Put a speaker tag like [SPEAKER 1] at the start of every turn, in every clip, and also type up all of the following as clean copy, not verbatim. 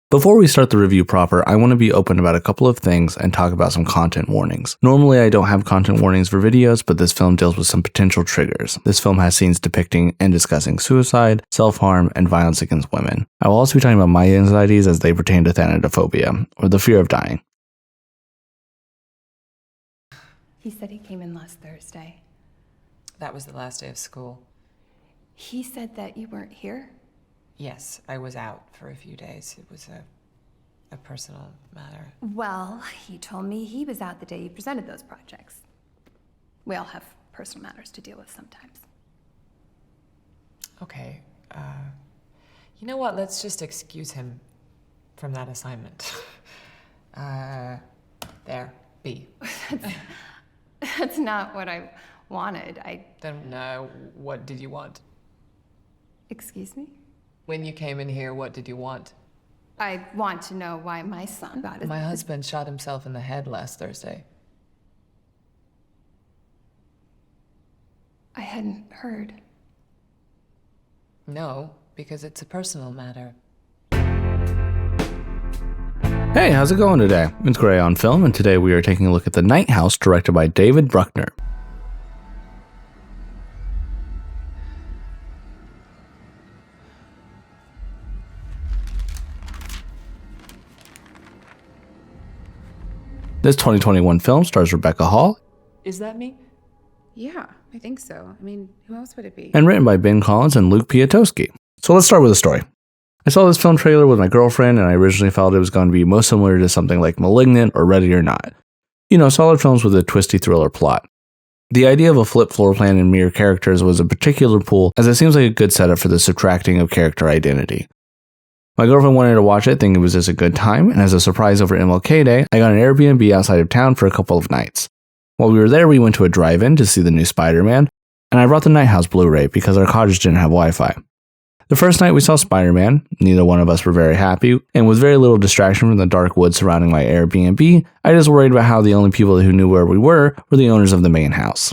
[SPEAKER 1] Before we start the review proper, I want to be open about a couple of things and talk about some content warnings. Normally, I don't have content warnings for videos, but this film deals with some potential triggers. This film has scenes depicting and discussing suicide, self-harm, and violence against women. I will also be talking about my anxieties as they pertain to thanatophobia, or the fear of dying.
[SPEAKER 2] He said he came in last Thursday.
[SPEAKER 3] That was the last day of school.
[SPEAKER 2] He said that you weren't here?
[SPEAKER 3] Yes, I was out for a few days. It was a personal matter.
[SPEAKER 2] Well, he told me he was out the day you presented those projects. We all have personal matters to deal with sometimes.
[SPEAKER 3] Okay, you know what? Let's just excuse him from that assignment. There, B.
[SPEAKER 2] That's not what I wanted.
[SPEAKER 3] Then, what did you want?
[SPEAKER 2] Excuse me?
[SPEAKER 3] When you came in here, what did you want?
[SPEAKER 2] I want to know why my son got his...
[SPEAKER 3] My husband shot himself in the head last Thursday.
[SPEAKER 2] I hadn't heard.
[SPEAKER 3] No, because it's a personal matter.
[SPEAKER 1] Hey, how's it going today? It's Gray on Film, and today we are taking a look at The Night House, directed by David Bruckner. This 2021 film stars Rebecca Hall.
[SPEAKER 3] Is that me?
[SPEAKER 4] Yeah, I think so. I mean, who else would it be?
[SPEAKER 1] And written by Ben Collins and Luke Piatowski. So let's start with the story. I saw this film trailer with my girlfriend, and I originally felt it was going to be most similar to something like Malignant or Ready or Not. You know, solid films with a twisty thriller plot. The idea of a flip floor plan and mirror characters was a particular pull, as it seems like a good setup for the subtracting of character identity. My girlfriend wanted to watch it, thinking it was just a good time, and as a surprise over MLK Day, I got an Airbnb outside of town for a couple of nights. While we were there, we went to a drive-in to see the new Spider-Man, and I brought the Night House Blu-ray because our cottage didn't have Wi-Fi. The first night we saw Spider-Man, neither one of us were very happy, and with very little distraction from the dark woods surrounding my Airbnb, I just worried about how the only people who knew where we were the owners of the main house.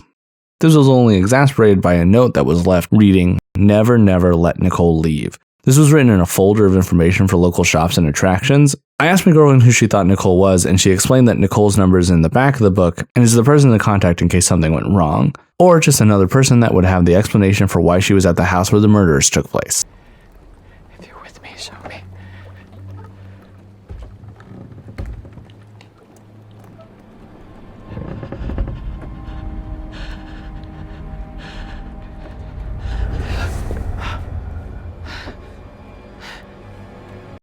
[SPEAKER 1] This was only exacerbated by a note that was left reading, "Never, never let Nicole leave." This was written in a folder of information for local shops and attractions. I asked my girlfriend who she thought Nicole was, and she explained that Nicole's number is in the back of the book and is the person to contact in case something went wrong, or just another person that would have the explanation for why she was at the house where the murders took place.
[SPEAKER 3] If you're with me, show me.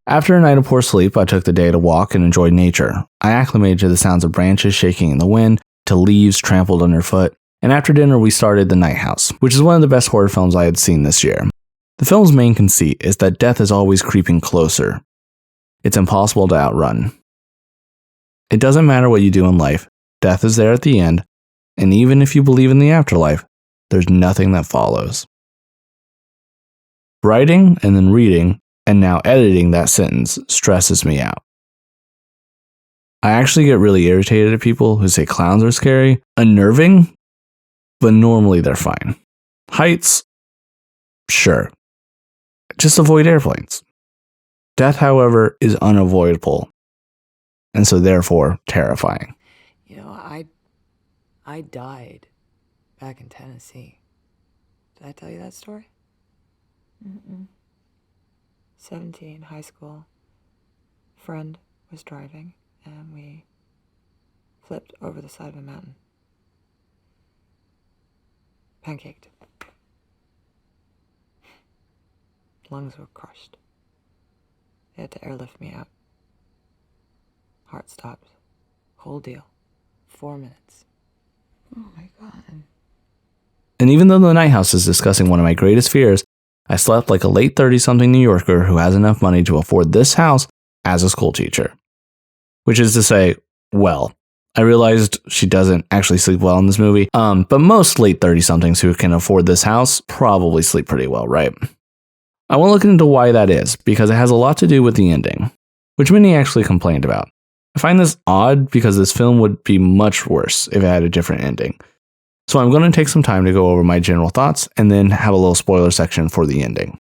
[SPEAKER 1] After a night of poor sleep, I took the day to walk and enjoy nature. I acclimated to the sounds of branches shaking in the wind, to leaves trampled underfoot, and after dinner we started The Night House, which is one of the best horror films I had seen this year. The film's main conceit is that death is always creeping closer. It's impossible to outrun. It doesn't matter what you do in life, death is there at the end, and even if you believe in the afterlife, there's nothing that follows. Writing and then reading and now editing that sentence stresses me out. I actually get really irritated at people who say clowns are scary, unnerving, but normally they're fine. Heights? Sure. Just avoid airplanes. Death, however, is unavoidable, and so therefore terrifying.
[SPEAKER 3] You know, I died back in Tennessee. Did I tell you that story?
[SPEAKER 4] Mm-mm.
[SPEAKER 3] 17, high school. Friend was driving, and we flipped over the side of a mountain. Pancaked. Lungs were crushed. They had to airlift me out. Heart stopped. Whole deal. 4 minutes.
[SPEAKER 4] Oh my God.
[SPEAKER 1] And even though The Night House is discussing one of my greatest fears, I slept like a late 30-something New Yorker who has enough money to afford this house as a school teacher. Which is to say, well, I realized she doesn't actually sleep well in this movie, but most late 30-somethings who can afford this house probably sleep pretty well, right? I want to look into why that is, because it has a lot to do with the ending, which many actually complained about. I find this odd because this film would be much worse if it had a different ending. So I'm going to take some time to go over my general thoughts and then have a little spoiler section for the ending.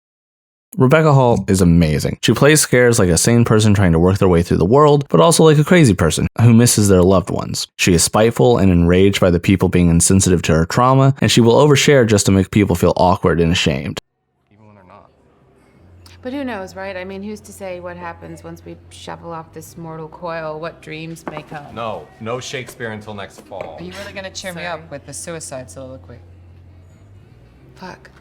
[SPEAKER 1] Rebecca Hall is amazing. She plays scares like a sane person trying to work their way through the world, but also like a crazy person who misses their loved ones. She is spiteful and enraged by the people being insensitive to her trauma, and she will overshare just to make people feel awkward and ashamed.
[SPEAKER 5] Even when they're not.
[SPEAKER 4] But who knows, right? I mean, who's to say what happens once we shuffle off this mortal coil, what dreams may come?
[SPEAKER 5] No Shakespeare until next fall.
[SPEAKER 6] Are you really gonna cheer me up with the suicide soliloquy?
[SPEAKER 4] Fuck.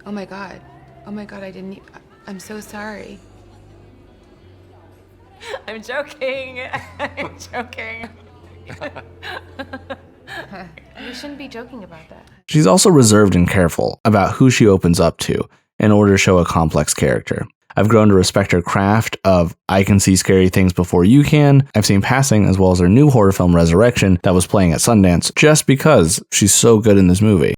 [SPEAKER 4] Oh my god. Oh my god, I'm so sorry.
[SPEAKER 6] I'm joking. I'm joking.
[SPEAKER 2] You shouldn't be joking about that.
[SPEAKER 1] She's also reserved and careful about who she opens up to in order to show a complex character. I've grown to respect her craft of I can see scary things before you can. I've seen Passing as well as her new horror film Resurrection that was playing at Sundance just because she's so good in this movie.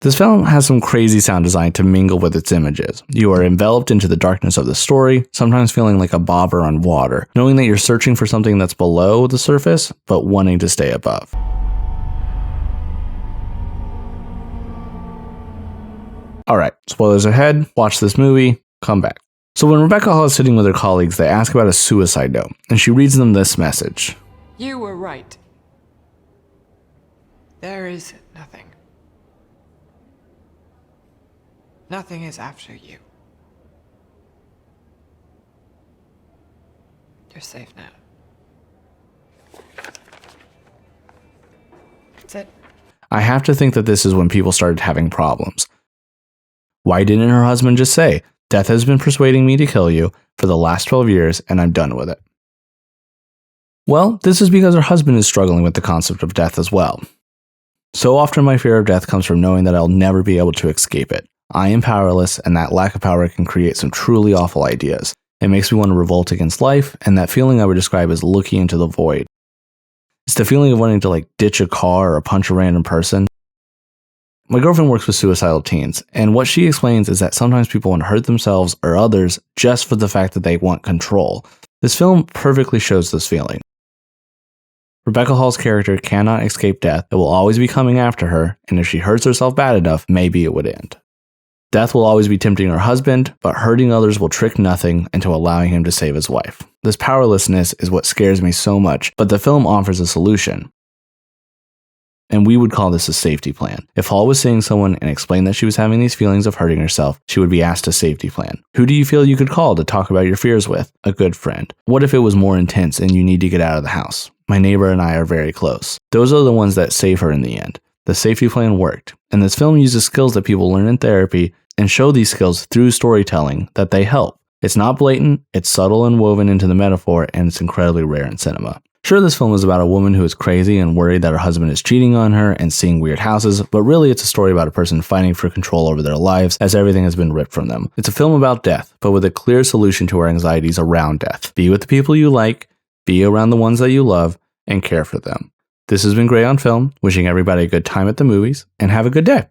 [SPEAKER 1] This film has some crazy sound design to mingle with its images. You are enveloped into the darkness of the story, sometimes feeling like a bobber on water, knowing that you're searching for something that's below the surface, but wanting to stay above. Alright, spoilers ahead, watch this movie, come back. So when Rebecca Hall is sitting with her colleagues, they ask about a suicide note, and she reads them this message.
[SPEAKER 6] You were right. There is nothing. Nothing is after you. You're safe now. That's it.
[SPEAKER 1] I have to think that this is when people started having problems. Why didn't her husband just say, "Death has been persuading me to kill you for the last 12 years and I'm done with it"? Well, this is because her husband is struggling with the concept of death as well. So often my fear of death comes from knowing that I'll never be able to escape it. I am powerless, and that lack of power can create some truly awful ideas. It makes me want to revolt against life, and that feeling I would describe as looking into the void. It's the feeling of wanting to ditch a car or punch a random person. My girlfriend works with suicidal teens, and what she explains is that sometimes people want to hurt themselves or others just for the fact that they want control. This film perfectly shows this feeling. Rebecca Hall's character cannot escape death. It will always be coming after her, and if she hurts herself bad enough, maybe it would end. Death will always be tempting her husband, but hurting others will trick nothing into allowing him to save his wife. This powerlessness is what scares me so much, but the film offers a solution. And we would call this a safety plan. If Hall was seeing someone and explained that she was having these feelings of hurting herself, she would be asked a safety plan. Who do you feel you could call to talk about your fears with? A good friend. What if it was more intense and you need to get out of the house? My neighbor and I are very close. Those are the ones that save her in the end. The safety plan worked, and this film uses skills that people learn in therapy and show these skills through storytelling that they help. It's not blatant, it's subtle and woven into the metaphor, and it's incredibly rare in cinema. Sure, this film is about a woman who is crazy and worried that her husband is cheating on her and seeing weird houses, but really it's a story about a person fighting for control over their lives as everything has been ripped from them. It's a film about death, but with a clear solution to our anxieties around death. Be with the people you like, be around the ones that you love, and care for them. This has been Gray on Film, wishing everybody a good time at the movies, and have a good day.